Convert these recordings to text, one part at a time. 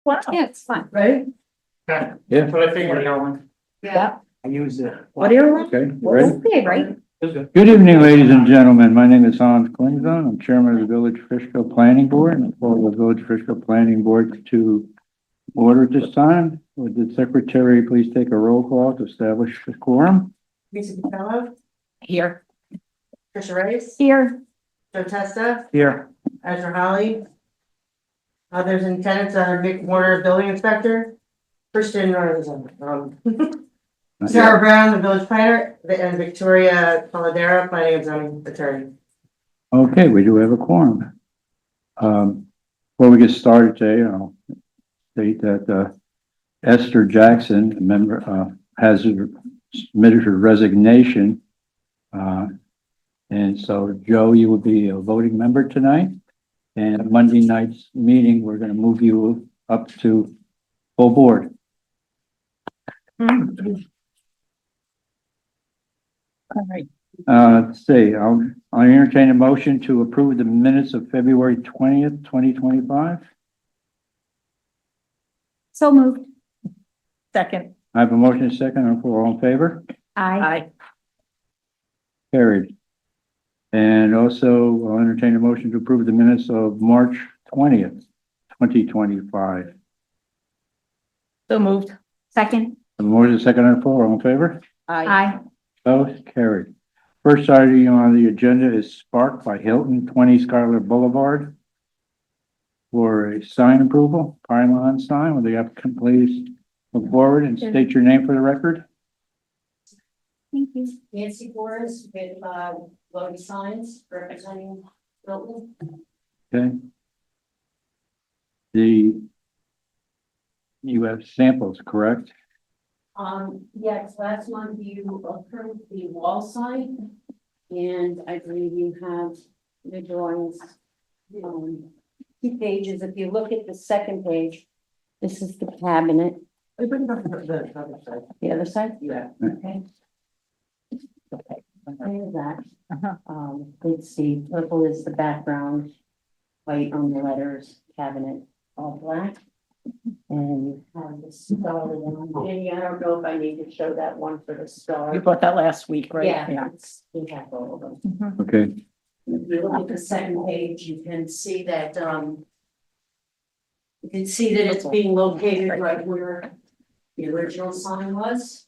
Wow. Yeah, it's fun. Right? Yeah. That's what I figured. Yeah. I use it. What do you? Okay, you Well, ready? okay, right? Good evening, ladies and gentlemen. My name is Hans Klingon. I'm chairman of the Village Fishkill Planning Board, and I call the Village Fishkill Planning Board to order at this time. Would the secretary please take a roll call to establish the quorum? Lisa Costello, Here. Tricia Rice, Here. Joe Testa, Here. Ezra Holly. Others in attendance are Nick Warner, building inspector, Christian, Sarah Brown, the village planner, and Victoria Paladera, planning and zoning attorney. Okay, we do have a quorum. Before we get started today, I'll state that, Esther Jackson, a member, has submitted her resignation. And so Joe, you will be a voting member tonight. And at Monday night's meeting, we're gonna move you up to full board. All right. Let's see, I'll entertain a motion to approve the minutes of February 20th, 2025. So moved. Second. I have a motion and a second, all in favor? Aye. Carried. And also, I'll entertain a motion to approve the minutes of March 20th, 2025. So moved. Second. A motion and a second on the floor, all in favor? Aye. Both carried. First item on the agenda is Spark by Hilton, 20 Schuyler Boulevard. For a sign approval, pylon sign, will the applicant please come forward and state your name for the record? Thank you. Nancy Boris with, Logan Signs representing Milton. Okay. You have samples, correct? Yes, last month you approved the wall sign. And I believe you have the drawings, 2 pages. If you look at the second page, this is the cabinet. We bring it up to the other side. The other side? Yeah. Okay. Okay, there's that. Let's see, purple is the background, white on the letters, cabinet, all black. And you have the star one. Jenny, I don't know if I need to show that one for the star. You bought that last week, right? Yeah, we have all of them. Okay, If you look at the second page, you can see that, you can see that it's being located right where the original sign was.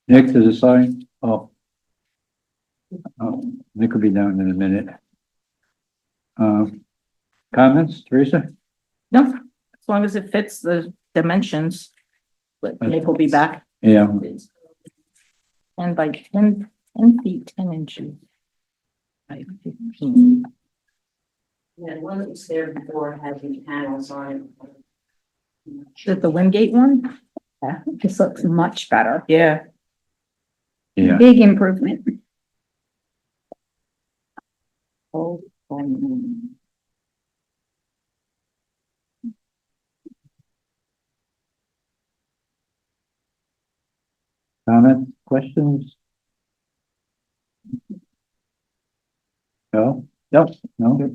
Nick, does it sign? Oh. Nick will be down in a minute. Comments, Teresa? No, as long as it fits the dimensions. But Nick will be back Yeah, and by 10 feet, 10 inches. By 15. Yeah, the one that was there before had the panels on it. Is it the Wingate one? Yeah, this looks much better. Yeah. yeah. Big improvement. Oh, Comments, questions? No, no, no.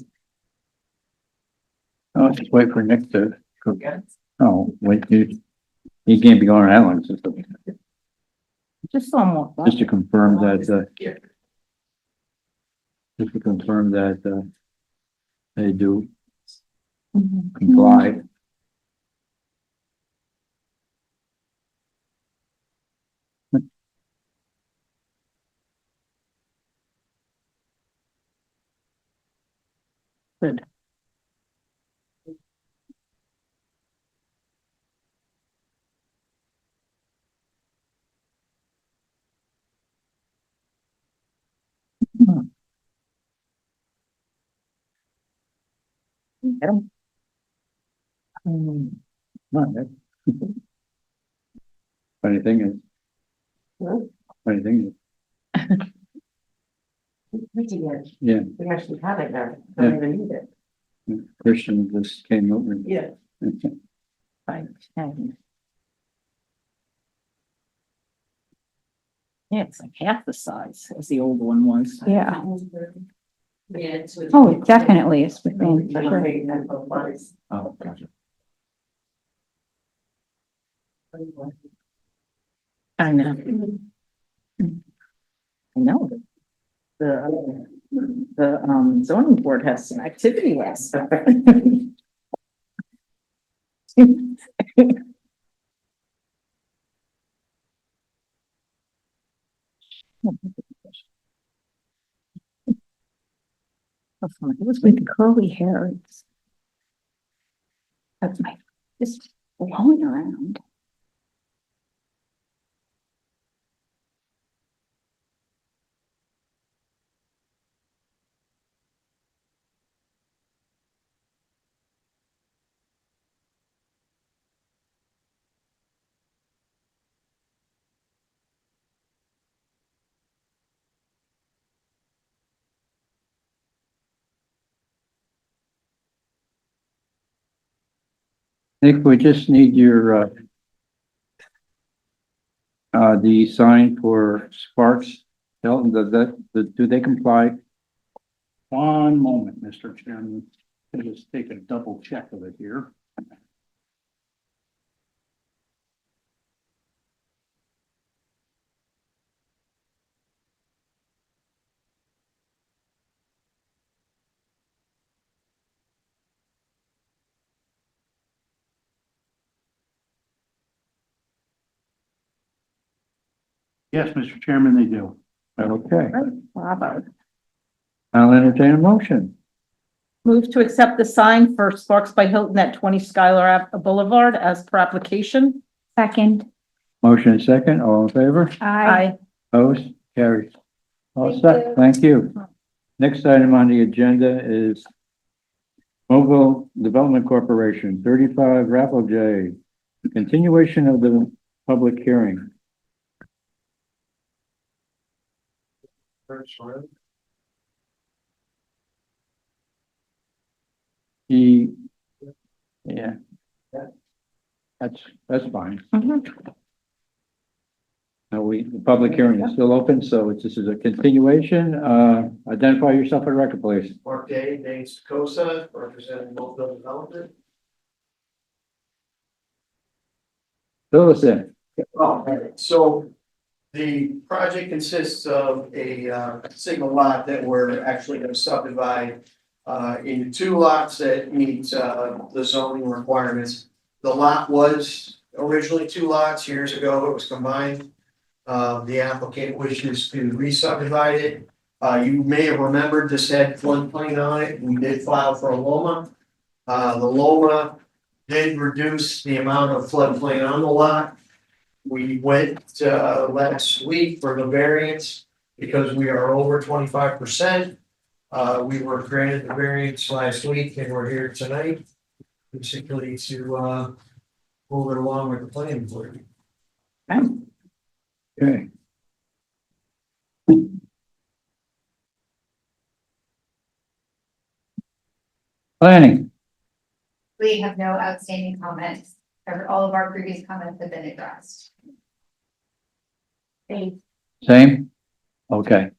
Oh, just wait for Nick to cook. Oh, wait, he can't be going that long, just somewhat. just to confirm that, just to confirm that, they do comply. Good. Get 'em. Not that. Funny thing is. Funny thing Pretty good. Yeah. We actually have it now. Don't even need it. is, Christian just came over. Yeah. By 10. Yeah, it's like half the size as the old one was. Yeah. Yeah, it's with. Oh, it definitely is within. Sure. Oh, gotcha. I know. I know. The zoning board has some activity last. It was with the curly hair. That's my, just blowing around. Nick, we just need your, the sign for Sparks. Hilton, do they comply? One moment, Mr. Chairman. I'll just take a double check of it here. Yes, Mr. Chairman, they do. Okay, Bravo. I'll entertain a motion. Move to accept the sign for Sparks by Hilton at 20 Skylar Boulevard as per application. Second, Motion is second, all in favor? I, Opposed? Carries. All Thank set, you. thank you. Next item on the agenda is Mobile Development Corporation, 35 Raffle J. Continuation of the public hearing. The, yeah. That's fine. Now the public hearing is still open, so this is a continuation. Identify yourself for the record, please. Mark Day, Dane Stokosa, representing Mobile Development. Fill us in. So the project consists of a single lot that we're actually gonna subdivide into two lots that meet the zoning requirements. The lot was originally two lots years ago, it was combined. The applicant wishes to re-subdivide it. You may have remembered this had floodplain on it, we did file for a LOMA. The LOMA did reduce the amount of floodplain on the lot. We went last week for the variance because we are over 25%. We were granted the variance last week and we're here tonight. Basically to move it along with the planning board. Okay. Planning. We have no outstanding comments. All of our previous comments have been addressed. Same? Okay.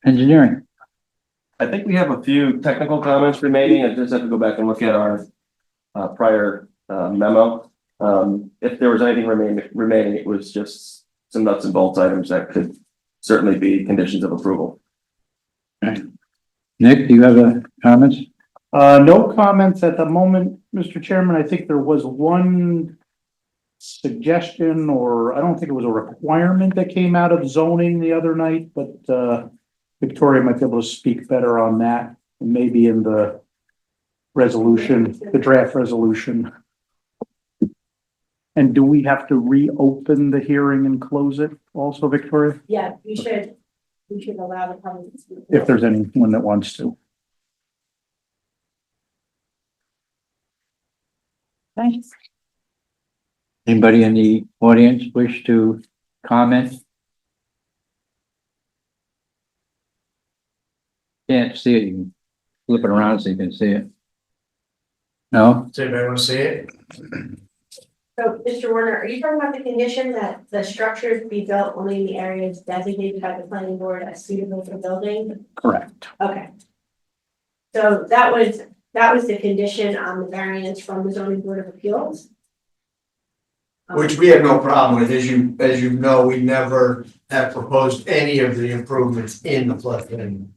Engineering. I think we have a few technical comments remaining. I just have to go back and look at our prior memo. If there was anything remaining, it was just some nuts and bolts items that could certainly be conditions of approval. Nick, do you have comments? No comments at the moment, Mr. Chairman. I think there was one suggestion, or I don't think it was a requirement that came out of zoning the other night, but Victoria might be able to speak better on that, maybe in the resolution, the draft resolution. And do we have to reopen the hearing and close it also, Victoria? Yeah, we should allow the public to speak. If there's anyone that wants to. Thanks. Anybody in the audience wish to comment? Can't see it. You can flip it around so you can see it. No? Does anybody want to see it? So, Mr. Warner, are you talking about the condition that the structures be built only in the areas designated by the planning board as suitable for building? Correct. Okay. So that was the condition on the variance from the zoning board of appeals. Which we have no problem with, as you know, we never have proposed any of the improvements in the floodplain.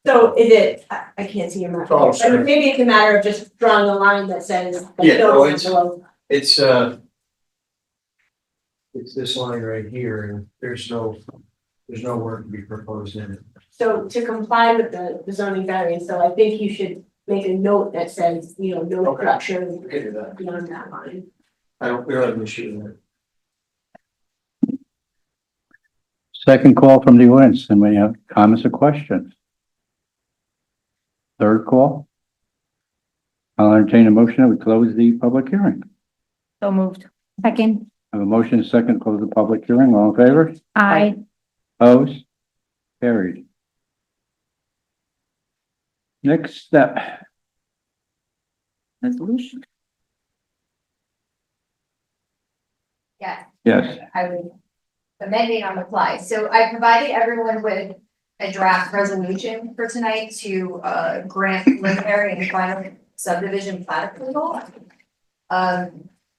So is it, I can't see your map. Oh, sorry. But maybe it's a matter of just drawing a line that says. that Yeah, no, building it's- below. It's this line right here, and there's no work to be proposed in it. So to comply with the zoning variance, so I think you should make a note that says, no Okay. structure We can do that. beyond that line. We don't have an issue with it. Second call from the audience. Anybody have comments or questions? Third call. I'll entertain a motion that we close the public hearing. So moved. Second, I have a motion, second, to close the public hearing. All in favor? I, Opposed? Carried. Next step. Resolution. Yeah. Yes. I would amending on the fly. So I provided everyone with a draft resolution for tonight to grant preliminary and final subdivision plat approval.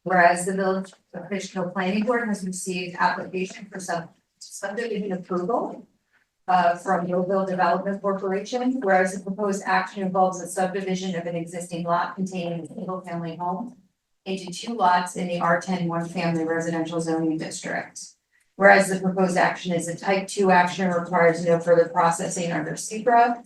Whereas the Village of Fishkill Planning Board has received application for subdivision approval from Millville Development Corporation, whereas the proposed action involves a subdivision of an existing lot containing a single-family home into 2 lots in the R10 one-family residential zoning district. Whereas the proposed action is a type 2 action and requires no further processing under SECRA.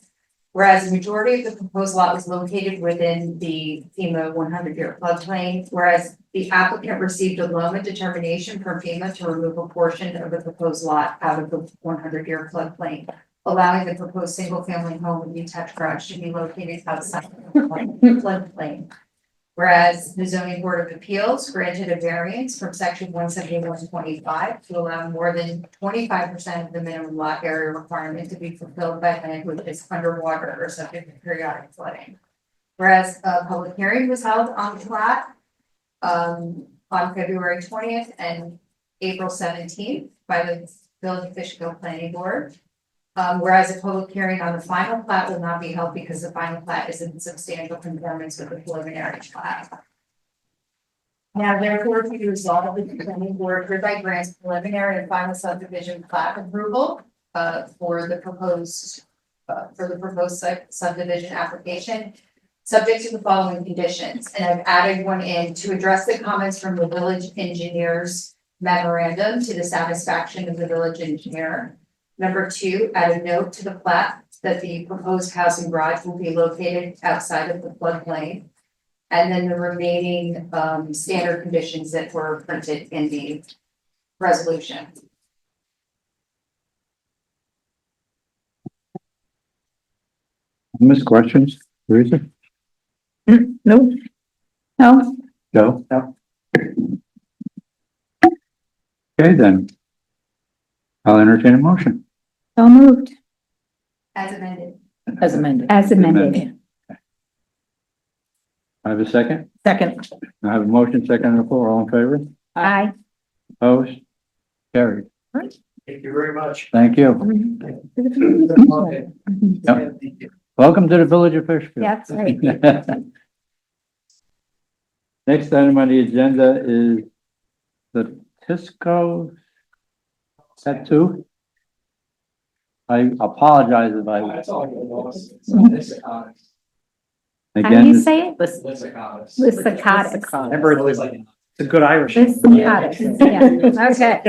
Whereas the majority of the proposed lot was located within the FEMA 100-year floodplain. Whereas the applicant received a loan determination from FEMA to remove a portion of the proposed lot out of the 100-year floodplain, allowing the proposed single-family home with detached garage to be located outside the floodplain. Whereas the zoning board of appeals granted a variance from section 171.25 to allow more than 25% of the minimum lot area requirement to be fulfilled by land which is underwater or subject to periodic flooding. Whereas a public hearing was held on the plat on February 20th and April 17th by the Village of Fishkill Planning Board. Whereas a public hearing on the final plat will not be held because the final plat is in substantial conformance with the preliminary plat. Now therefore be resolved that the planning board hereby grants preliminary and final subdivision plat approval for the proposed subdivision application, subject to the following conditions. And I've added one in to address the comments from the village engineer's memorandum to the satisfaction of the village engineer. Number 2, add a note to the plat that the proposed house and garage will be located outside of the floodplain. And then the remaining standard conditions that were printed in the resolution. Miss questions? Teresa? No. no, Joe? No. Okay, then. I'll entertain a motion. so moved, As amended. As amended. as amended. I have a second. Second. I have a motion, second on the floor. All in favor? I, Opposed? Carried. Thank you very much. Thank you. Yep. Welcome to the Village of Fishkill. that's right. Next item on the agenda is the Tisco tattoo. I apologize if I, That's all good, boss. How do again, you say it? Lysicatus. Lysicatus. Remember, it was like, It's a good Irish. Lysicatus, yeah, okay.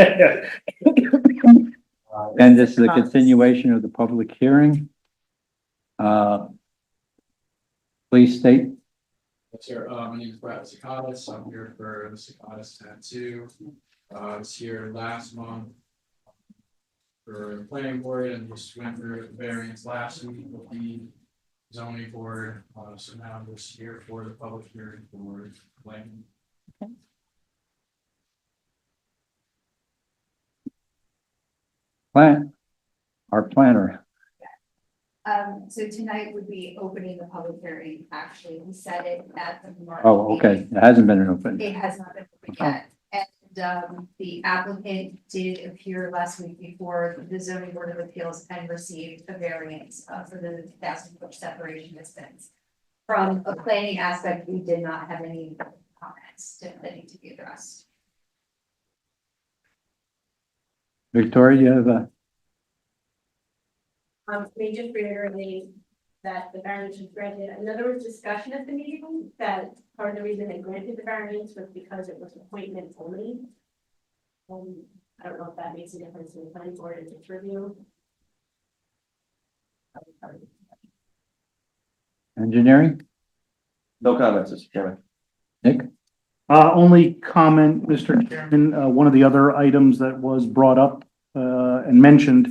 and this is a continuation of the public hearing. Please state. Yes, sir. My name is Brad Lysicatus. I'm here for Lysicatus Tattoo. I was here last month for the planning board and just went through the variance last week with the zoning board. So now I'm just here for the public hearing for planning. Our planner. So tonight would be opening the public hearing, actually, we said it at the. March Oh, okay. meeting. It hasn't been an open. It has not been open yet. the applicant did appear last week before the zoning board of appeals and received a variance for the 1,000-foot separation distance. From a planning aspect, we did not have any comments that need to be addressed. Victoria, you have a, May just reiterate that the variance was granted. I know there was discussion at the meeting that part of the reason they granted the variance was because it was appointment only. I don't know if that makes a difference in the planning board and its review. engineering, No comments, Mr. Chairman. Nick? Only comment, Mr. Chairman, one of the other items that was brought up, and mentioned.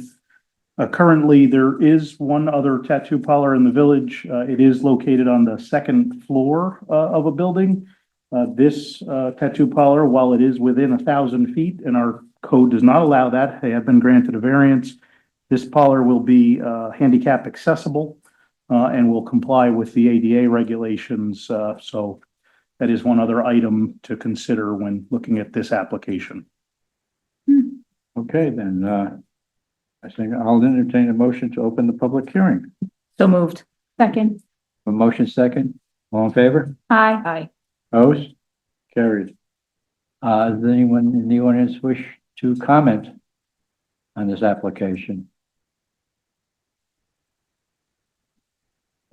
Currently, there is one other tattoo parlor in the village. It is located on the second floor, of a building. This, tattoo parlor, while it is within 1,000 feet and our code does not allow that, they have been granted a variance. This parlor will be, handicap accessible, and will comply with the ADA regulations. So that is one other item to consider when looking at this application. Okay, then, I think I'll entertain a motion to open the public hearing. So moved. Second. A motion second, all in favor? Aye. Aye. Opposed? Carried. Does anyone in the audience wish to comment on this application?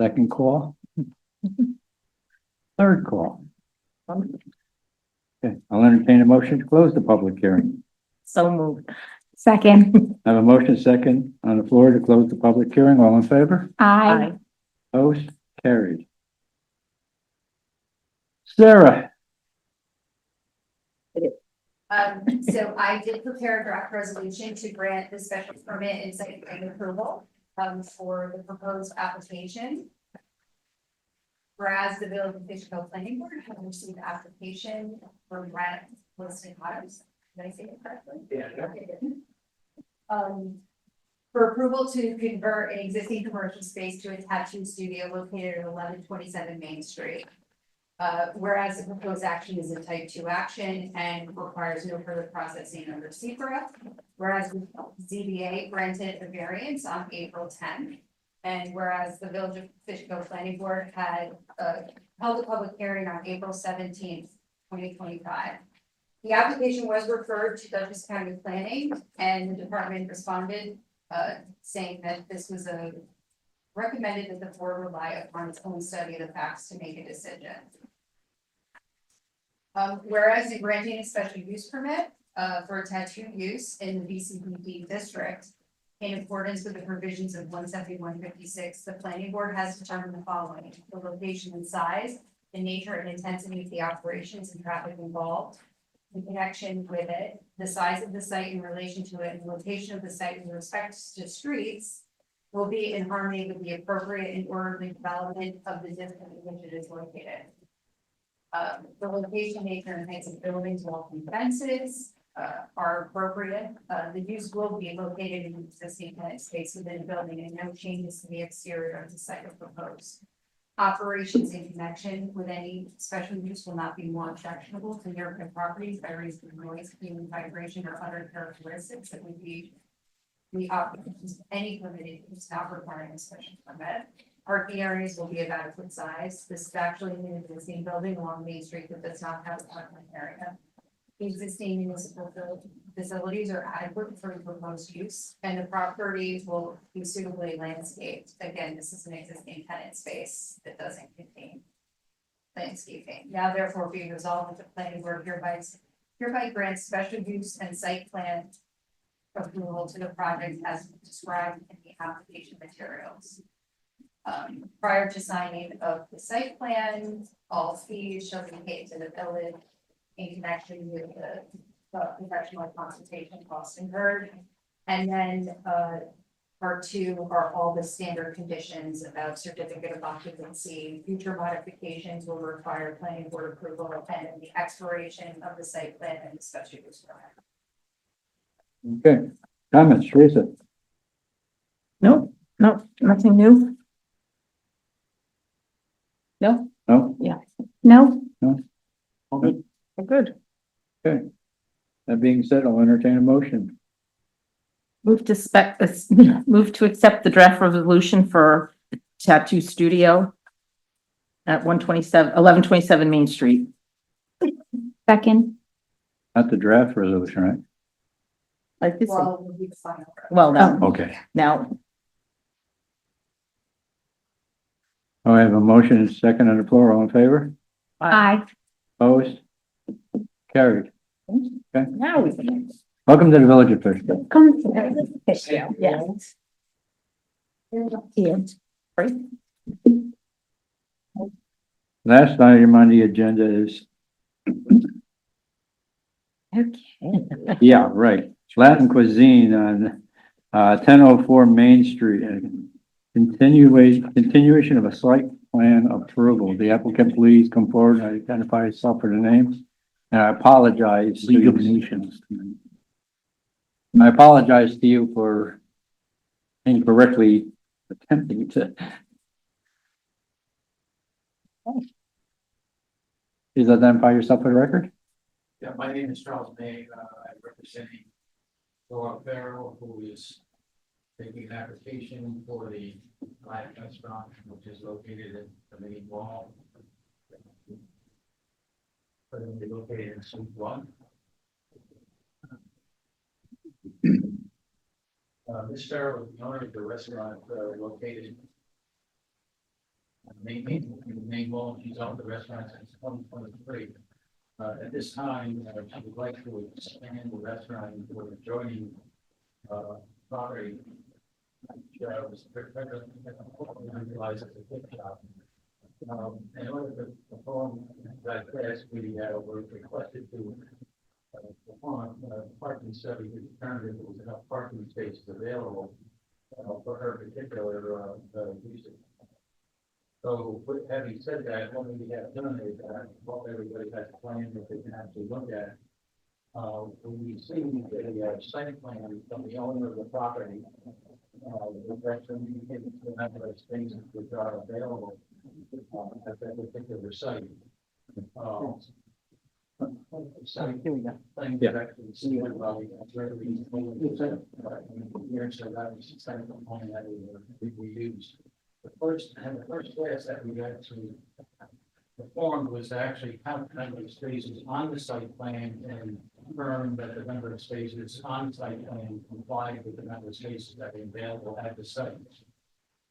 Second call? Third call? Okay, I'll entertain a motion to close the public hearing. So moved. Second. I have a motion second on the floor to close the public hearing. All in favor? Aye. Opposed? Carried. Sarah, So I did prepare a draft resolution to grant the special permit and site plan approval, for the proposed application. Whereas the Village of Fishkill Planning Board has received application for rent listed items. Did I say it correctly? Yeah. Okay, good. For approval to convert an existing commercial space to a tattoo studio located at 1127 Main Street. Whereas the proposed action is a type 2 action and requires no further processing under SECRA. Whereas the ZBA granted a variance on April 10th. And whereas the Village of Fishkill Planning Board had held a public hearing on April 17th, 2025. The application was referred to Dutchess County Planning and the department responded saying that this was recommended that the board rely upon its own study of the facts to make a decision. Whereas in granting a special use permit for a tattoo use in the VCBD district, in accordance with the provisions of 17156, the planning board has determined the following: the location and size, the nature and intensity of the operations and traffic involved, in connection with it, the size of the site in relation to it, and the location of the site with respect to streets will be in harmony with the appropriate and orderly development of the district in which it is located. The location, nature, and heights of buildings, walls, and fences are appropriate. The use will be located in existing tenant space within the building, and no changes to the exterior of the site are proposed. Operations in connection with any special use will not be more objectionable to nearby properties by reason of noise, human vibration, or other characteristics that would be the operations of any permitted use not requiring a special permit. Parking areas will be of adequate size. This is actually an existing building along Main Street that does not have a parking area. The existing municipal facilities are adequate for the proposed use, and the property will be suitably landscaped. Again, this is an existing tenant space that doesn't contain landscaping. Now therefore be resolved that the planning board hereby grants special use and site plan approval to the project as described in the application materials. Prior to signing of the site plan, all fees shall be paid to the village in connection with the professional consultation costs incurred. And then part 2 are all the standard conditions about certificate of occupancy. Future modifications will require planning board approval and the expiration of the site plan and the special use permit. okay, comments, Teresa? No, nothing new. No, No? No. we're good. Okay. That being said, I'll entertain a motion. Move to move to accept the draft resolution for Tattoo Studio at 1127 Main Street. Second. Not the draft resolution, right? Like this, Well, we final. well, now, Okay. now, Oh, I have a motion and a second on the floor. All in favor? Aye. Opposed? Carried. now we can. Welcome to the Village of Fishkill. Come to Fishkill. Yes. Yeah. Last item on the agenda is, Okay. yeah, right, Latin cuisine on 1004 Main Street. Continuation of a site plan approval. The applicant, please come forward and identify yourself for the name. And I apologize. League of Nations. I apologize to you for incorrectly attempting to. Please identify yourself for the record. Yeah, my name is Charles May, I'm representing Laura Farrell, who is making an application for the Latin restaurant, which is located at the main wall. But it'll be located in Suite 1. Ms. Farrell is the owner of the restaurant located on the main wall. She's owned the restaurant since 2023. At this time, I would like to expand the restaurant into an adjoining property. I realized it's a gift shop. In order to perform that class, we were requested to perform a parking study to determine if there was enough parking spaces available for her particular usage. So, having said that, what we have done is, what everybody has a plan that they can actually look at. We received a site plan from the owner of the property, which actually indicates the number of spaces which are available at that particular site. Here we go. Things that actually see it, well, where we here, so that was the site plan that we used. The first class that we actually performed was to actually count the number of spaces on the site plan and confirm that the number of spaces on the site plan complied with the number of spaces that were available at the site.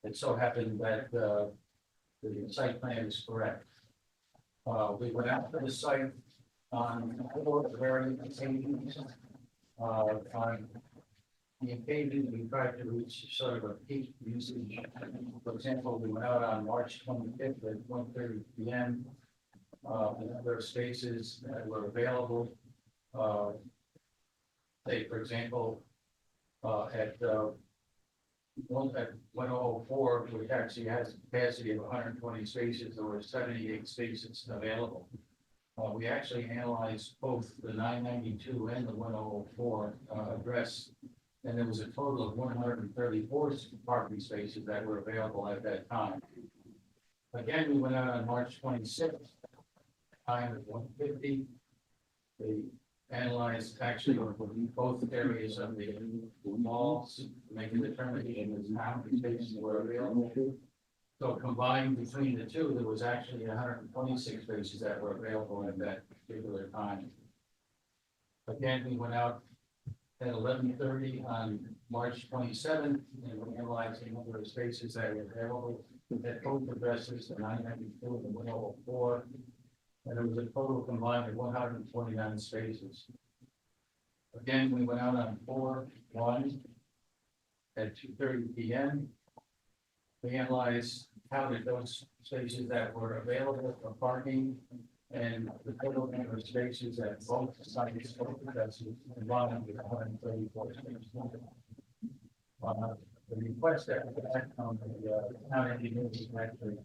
It so happened that the site plan is correct. We went out to the site on various occasions. On the occasion we tried to reach sort of a peak usage. For example, we went out on March 25th at 1:30 p.m. The number of spaces that were available, say, for example, at 104, which actually has a capacity of 120 spaces, there were 78 spaces available. We actually analyzed both the 992 and the 104 address, and there was a total of 134 parking spaces that were available at that time. Again, we went out on March 26th, time at 150. They analyzed actually both areas of the malls to make a determination as to how many spaces were available. So combined between the two, there was actually 126 spaces that were available at that particular time. Again, we went out at 11:30 on March 27th, and we analyzed the number of spaces that were available at both addresses, the 992 and the 104. And there was a total combined of 129 spaces. Again, we went out on 4/1 at 2:30 p.m. We analyzed counted those spaces that were available for parking and the total number of spaces at both sites, both addresses, combined with 134 spaces. The request that we had from the town engineer was actually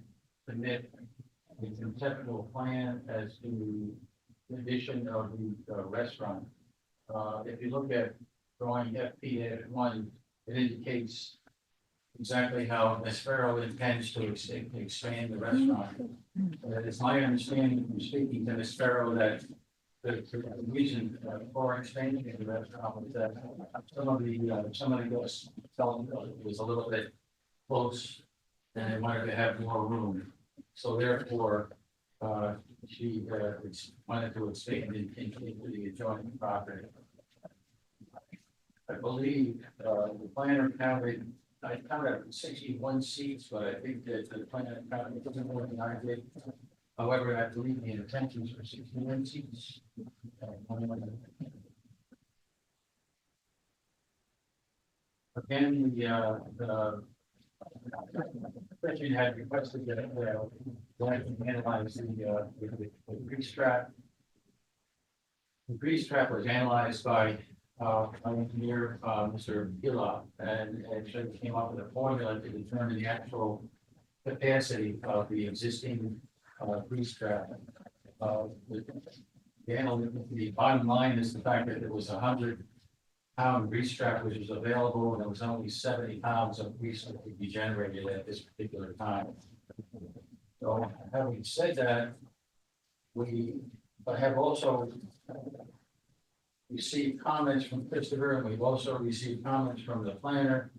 submit a conceptual plan as to the addition of the restaurant. If you look at drawing FP1, it indicates exactly how Ms. Farrell intends to expand the restaurant. It's my understanding from speaking to Ms. Farrell that the reason for expanding the restaurant was that somebody was telling it was a little bit close and they wanted to have more room. So therefore, she wanted to expand into the adjoining property. I believe, the planner counted, I counted 61 seats, but I think that the planner counted doesn't more than I did. However, I believe the intentions were 61 seats. Again, the question had requested that, going to analyze the grease trap. The grease trap was analyzed by my engineer, Mr. Gila, and actually came up with a formula to determine the actual capacity of the existing grease trap. The bottom line is the fact that there was 100-pound grease trap which was available, and there was only 70 pounds of grease that could be generated at this particular time. So having said that, we have also received comments from Christopher, and we've also received comments from the planner.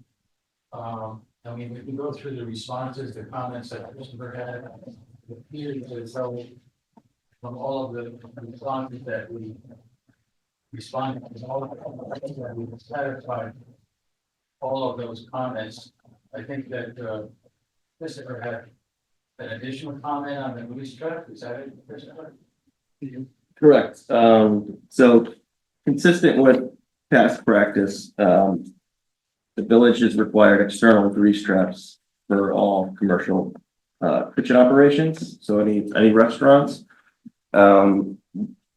I mean, we can go through the responses, the comments that Christopher had. It appears as though from all of the responses that we responded to, all of that we satisfied all of those comments. I think that Christopher had an additional comment on the grease trap. Is that it, Christopher? Correct. So consistent with past practice, the village has required external grease traps for all commercial kitchen operations. So any restaurants.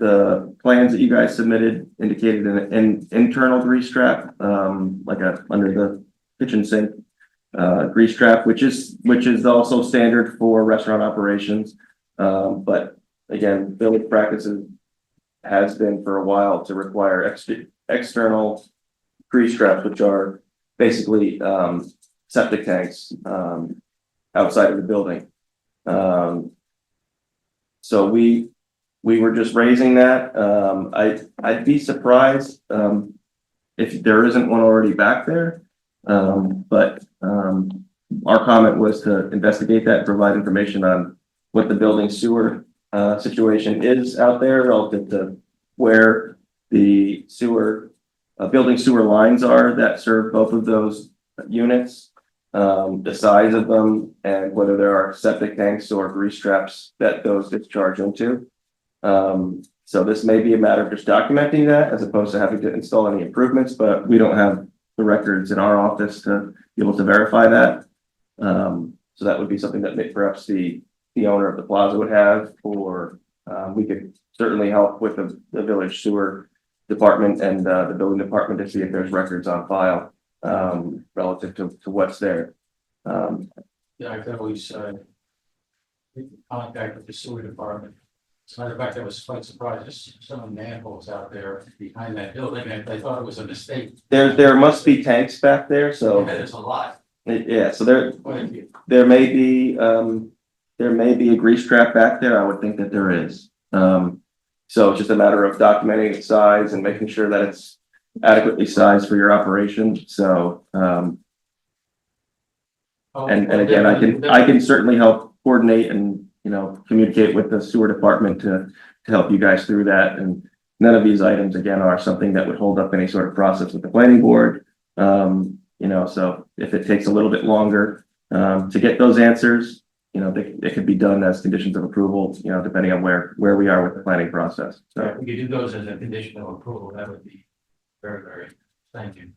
The plans that you guys submitted indicated an internal grease trap, like under the kitchen sink grease trap, which is also standard for restaurant operations. But again, village practices has been for a while to require external grease traps, which are basically septic tanks outside of the building. So we were just raising that. I'd be surprised if there isn't one already back there. But our comment was to investigate that and provide information on what the building sewer situation is out there relative to where the building sewer lines are that serve both of those units, the size of them, and whether there are septic tanks or grease traps that those discharge into. So this may be a matter of just documenting that as opposed to having to install any improvements, but we don't have the records in our office to be able to verify that. So that would be something that perhaps the owner of the plaza would have, or we could certainly help with the village sewer department and the building department to see if there's records on file relative to what's there. Yeah, I could always contact with the sewer department. As a matter of fact, I was quite surprised at some of the manholes out there behind that building, and I thought it was a mistake. There must be tanks back there, so Yeah, there's a lot. yeah, so Quite a few. there may be a grease trap back there. I would think that there is. So it's just a matter of documenting its size and making sure that it's adequately sized for your operation. So and again, I can certainly help coordinate and communicate with the sewer department to help you guys through that. And none of these items again are something that would hold up any sort of process with the planning board. So if it takes a little bit longer to get those answers, they could be done as conditions of approval, depending on where we are with the planning process. So If we could do those as a condition of approval, that would be very, very, thank you.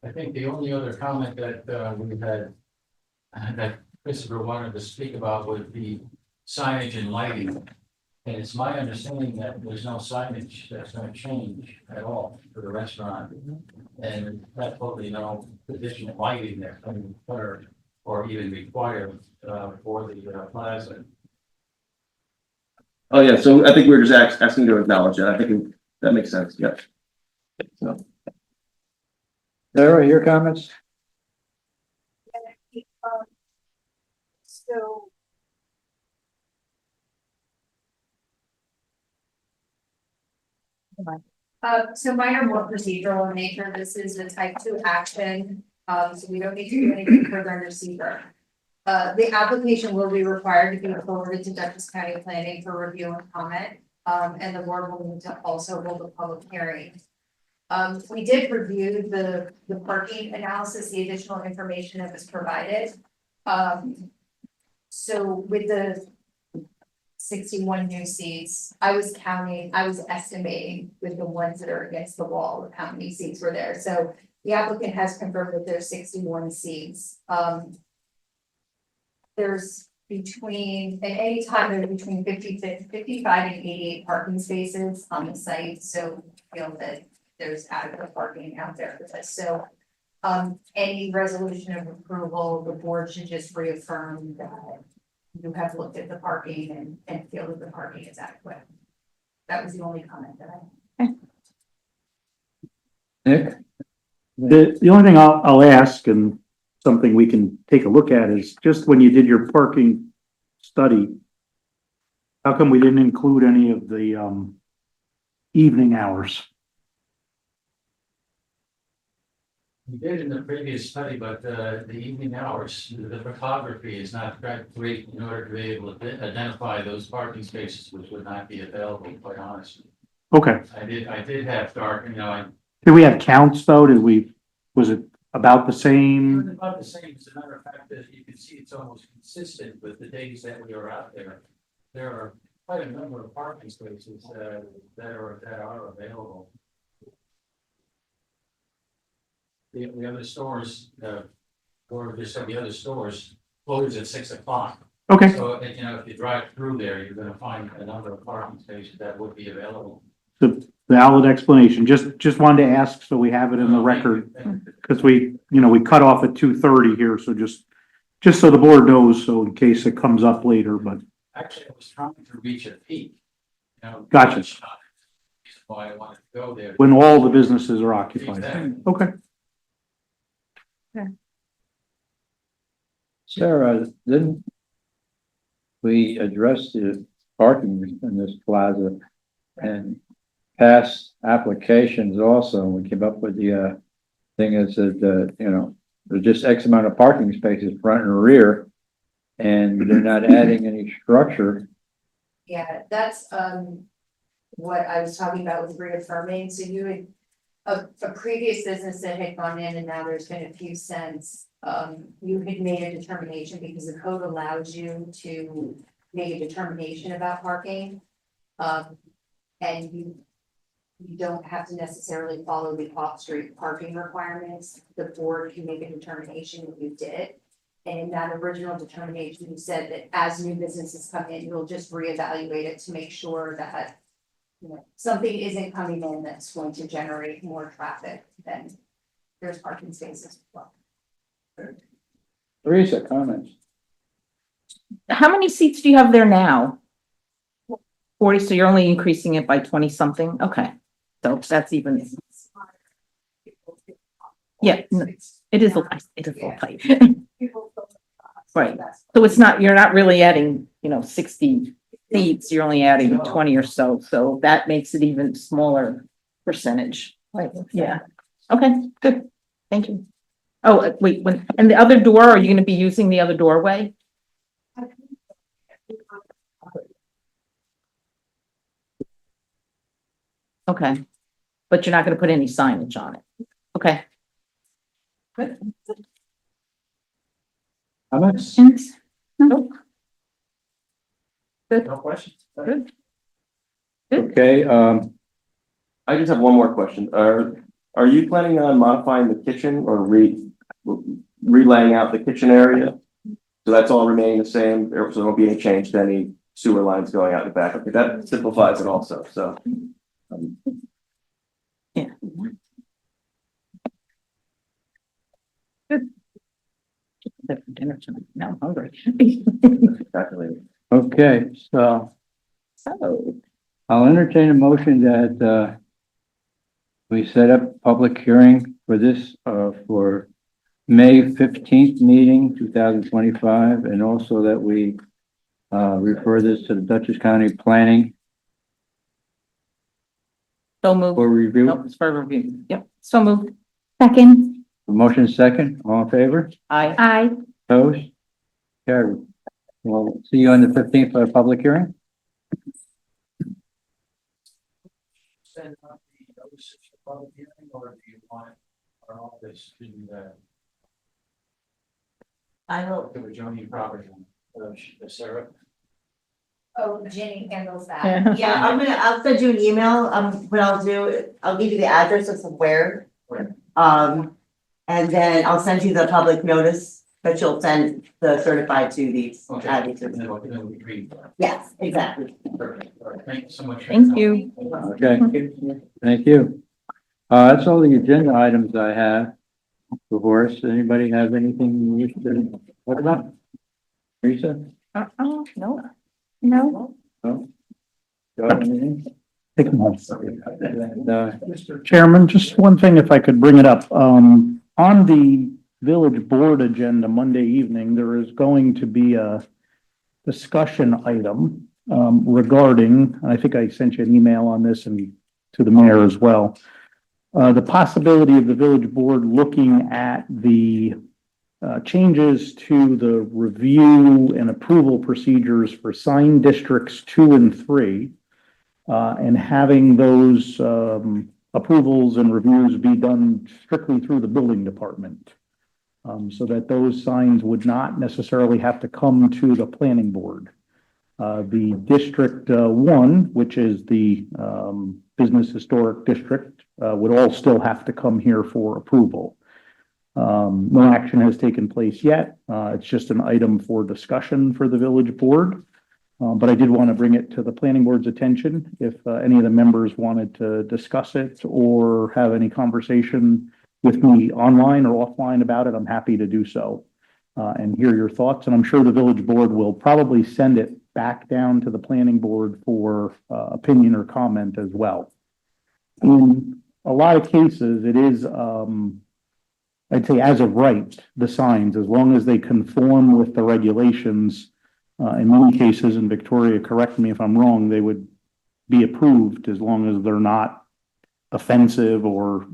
I think the only other comment that we had, that Christopher wanted to speak about would be signage and lighting. And it's my understanding that there's no signage that's going to change at all for the restaurant. And that's probably no additional lighting that's going to be put or even required for the plaza. oh yeah, so I think we were just asking to acknowledge that. I think that makes sense. Yeah. So Sarah, your comments? So So mine are more procedural in nature. This is a type 2 action, so we don't need to do anything further under secret. The application will be required to be forwarded to Dutchess County Planning for review and comment. And the board will need to also hold a public hearing. We did review the parking analysis, the additional information that was provided. So with the 61 new seats, I was estimating with the ones that are against the wall of how many seats were there. So the applicant has confirmed that there's 61 seats. There's at any time, there's between 55 and 88 parking spaces on the site, so I feel that there's adequate parking out there for this. So any resolution of approval, the board should just reaffirm that you have looked at the parking and feel that the parking is adequate. That was the only comment that I had. Nick? The only thing I'll ask, and something we can take a look at, is just when you did your parking study, how come we didn't include any of the evening hours? We did in the previous study, but the evening hours, the photography is not great in order to be able to identify those parking spaces which would not be available, quite honestly. Okay, I did have dark, did we have counts though? Was it about the it was same? about the same, as a matter of fact, that you can see it's almost consistent with the days that we were out there. There are quite a number of parking spaces that are available. The other stores, or just said the other stores close at 6 o'clock. Okay, So, if you drive through there, you're gonna find a number of parking spaces that would be available. the valid explanation, just wanted to ask so we have it in the record, because we cut off at 2:30 here, so just so the board knows, so in case it comes up later, but Actually, I was trying to reach a peak. Gotcha. Reason why I wanted to go there. when all the businesses are occupied. Exactly. Okay. Sarah, didn't we address the parking in this plaza and past applications also? We came up with the thing is that, there's just X amount of parking spaces front and rear, and they're not adding any structure. Yeah, that's what I was talking about with reaffirming. So you had a previous business that had gone in and now there's been a few cents. You had made a determination because the code allows you to make a determination about parking. And you don't have to necessarily follow the off-street parking requirements. The board can make a determination if you did. And in that original determination, you said that as new businesses come in, you'll just reevaluate it to make sure that something isn't coming in that's going to generate more traffic than there's parking spaces as well. Teresa, comments? How many seats do you have there now? 40, so you're only increasing it by 20 something? Okay. So that's even, yeah, no, it is a little tight. Right. So it's not, you're not really adding, 60 seats, you're only adding 20 or so. So that makes it even smaller percentage. Right. Yeah. Okay, good. Thank you. Oh, wait, and the other door, are you going to be using the other doorway? Okay, but you're not gonna put any signage on it. Okay. Good. Comments? Questions? Nope. No questions? Good. Okay, I just have one more question. Are you planning on modifying the kitchen or relaying out the kitchen area? So that's all remaining the same, so there won't be any change to any sewer lines going out the back. Okay, that simplifies it also, so. Yeah. Good. For dinner tonight. Now I'm hungry. Calculated. okay, so So, I'll entertain a motion that, we set up a public hearing for this, for May 15th meeting, 2025, and also that we, refer this to the Dutchess County Planning So moved. for review? Nope, it's for review. Yep, so moved. Second. Motion second, all in favor? Aye. Aye. Opposed? Carried. We'll see you on the 15th for a public hearing. Send out the notice of public hearing, or do you want our office to do that? I will. To adjourn your property, Sarah? Oh, Jenny handles that. Yeah, I'll send you an email, what I'll do, I'll give you the address of where. Where? And then I'll send you the public notice, but you'll send the certified to these. Okay. addresses. And then we agree. Yes, exactly. Perfect. All right, thank you so much. Thank you. Okay, thank you. That's all the agenda items I have before us. Anybody have anything you wish to talk about? Teresa? No. No. No? Got anything? Take them home. No. Mr. Chairman, just one thing, if I could bring it up, on the village board agenda Monday evening, there is going to be a discussion item, regarding, I think I sent you an email on this and to the mayor as well. The possibility of the village board looking at the changes to the review and approval procedures for sign districts 2 and 3. And having those approvals and reviews be done strictly through the building department. So that those signs would not necessarily have to come to the planning board. The District 1, which is the Business Historic District, would all still have to come here for approval. No action has taken place yet. It's just an item for discussion for the village board. But I did want to bring it to the planning board's attention if any of the members wanted to discuss it or have any conversation with me online or offline about it. I'm happy to do so and hear your thoughts. And I'm sure the village board will probably send it back down to the planning board for opinion or comment as well. In a lot of cases, it is, I'd say as of right, the signs, as long as they conform with the regulations. In many cases, and Victoria, correct me if I'm wrong, they would be approved as long as they're not offensive or,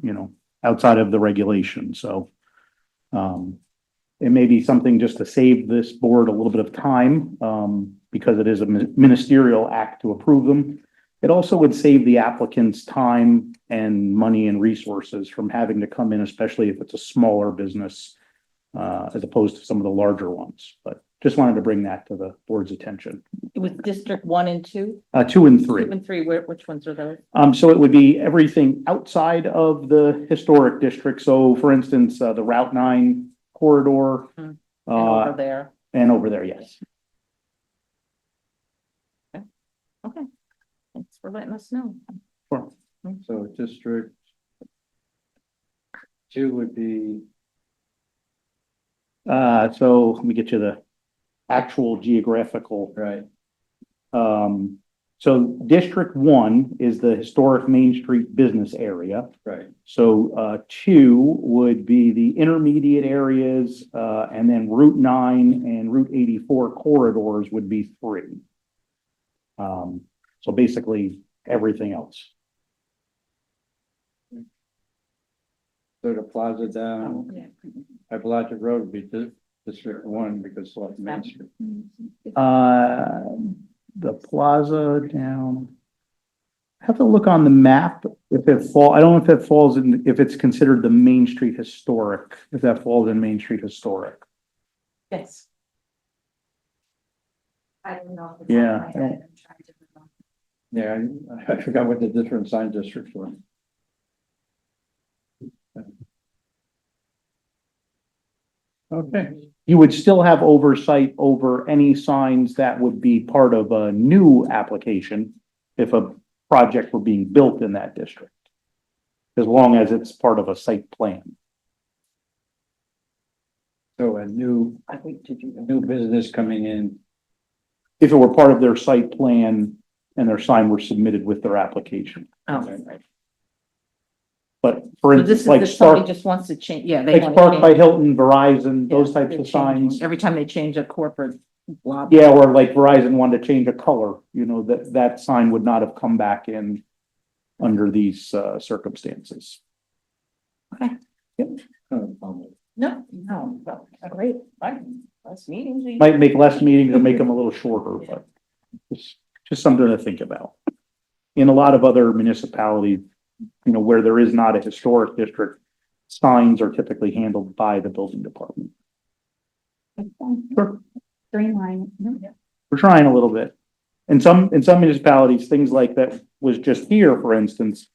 outside of the regulation. So, it may be something just to save this board a little bit of time, because it is a ministerial act to approve them. It also would save the applicants time and money and resources from having to come in, especially if it's a smaller business, as opposed to some of the larger ones. But just wanted to bring that to the board's attention. It was District 1 and 2? 2 and 3. 2 and 3, which ones are those? So it would be everything outside of the historic district. So for instance, the Route 9 corridor, And over there. and over there, yes. Okay. Thanks for letting us know. So District 2 would be, So let me get you the actual geographical. right, So District 1 is the historic Main Street business area. right. So 2 would be the intermediate areas, and then Route 9 and Route 84 corridors would be 3. So basically everything else. So the plaza down, Appalachia Road would be District 1 because it's off Main Street. The plaza down. I have to look on the map if it I don't know if it falls in, if it's considered the Main Street Historic, if that falls in Main Street Historic. Yes. I don't know. off the top of Yeah. my head. I'm trying to remember. Yeah, I forgot what the different sign districts were. Okay. You would still have oversight over any signs that would be part of a new application if a project were being built in that district. As long as it's part of a site plan. So a new business coming in, If it were part of their site plan and their sign were submitted with their application. Oh, right. But for So this instance, is like if somebody Spark, just wants to change, yeah, they like want Spark to by change. Hilton, Verizon, those Yeah, types they're of changing. signs. Every time they change a corporate blob. Yeah, or like Verizon wanted to change a color, that sign would not have come back in under these, circumstances. No, well, great, fine, less meetings. Might make less meetings or make them a little shorter, but it's just something to think about. In a lot of other municipalities, where there is not a historic district, signs are typically handled by the building department. Sure. Streamline. We're trying a little bit. In some municipalities, things like that was just here, for instance,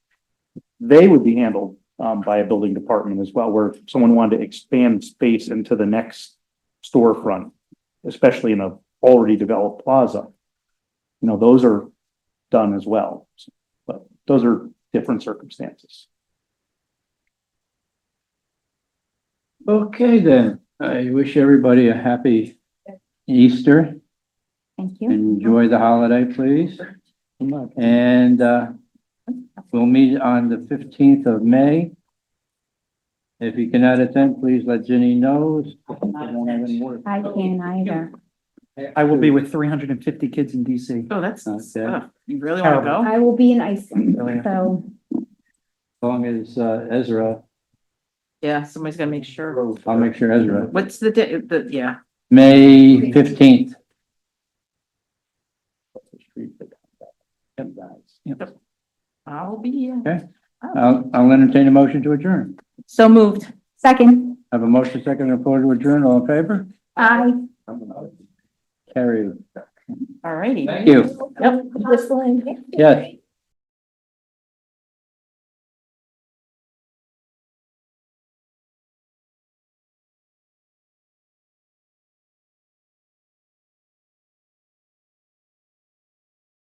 they would be handled by a building department as well, where someone wanted to expand space into the next storefront, especially in a already developed plaza. Those are done as well, but those are different circumstances. Okay, then, I wish everybody a happy Easter. Thank you. Enjoy the holiday, please. And, we'll meet on the 15th of May. If you cannot attend, please let Ginny know. I can't either. I will be with 350 kids in DC. Oh, that's, Okay. you really wanna go? I will be in Iceland, so As long as, Ezra, Yeah, somebody's gonna make sure. I'll make sure Ezra. What's yeah, May 15th. I'll be, Okay. I'll entertain a motion to adjourn. so moved. second, Have a motion second and floor to adjourn. All in favor? I. Carry. All righty. Thank you. Yep. Whistling. Yes.